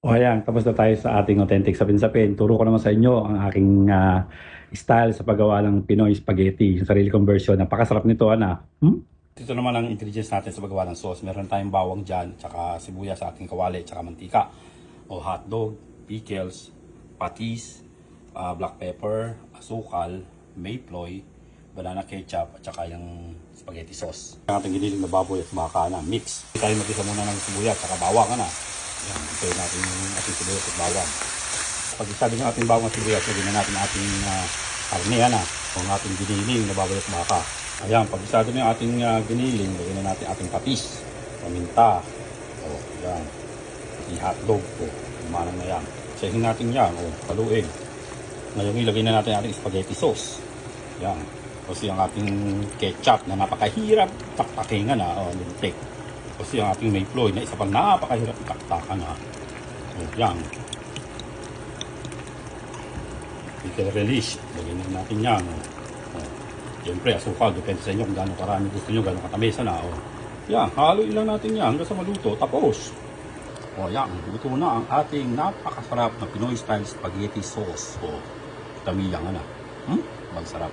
O ayan, tapos na tayo sa ating authentic sapin-sapin. Turo ko naman sa inyo ang aking style sa paggawa ng Pinoy spaghetti. Yung sarili kong version. Napakasarap nito, Ana. Ito naman ang ingredients natin sa paggawa ng sauce. Meron tayong bawang dyan, tsaka sibuyas sa ating kawali, tsaka mantika. O hotdog, pickles, patis, black pepper, asukal, mayploy, banana ketchup, at tsaka yung spaghetti sauce. Ang ating giniling na baboy at baka na mix. Tayo mag-isa muna ng sibuyas at saka bawang, Ana. Yan, ito natin yung ating sibuyas at bawang. Pag isabi ng ating bawang at sibuyas, lagyan na natin ating karne, Ana. O ang ating giniling na baboy at baka. Ayan, pag isado na yung ating giniling, lagyan na natin ating patis, paminta, o yan, pati hotdog, o umanang na yan. Sahin natin yan, o paluin. Ngayon ilagay na natin ating spaghetti sauce. Yan, kasi ang ating ketchup na napakahirap taktakin na, o lintik. Kasi ang ating mayploy na isa pang napakahirap itaktakan na. O yan. Pickle relish, lagyan na natin yan, o. Siyempre, asukal, depende sa inyo kung gaano karami gusto nyo, gaano katamis na. O. Yan, haluin lang natin yan hanggang sa maluto. Tapos, o yan, luto na ang ating napakasarap na Pinoy style spaghetti sauce. O, tamiyang na. Magsarap.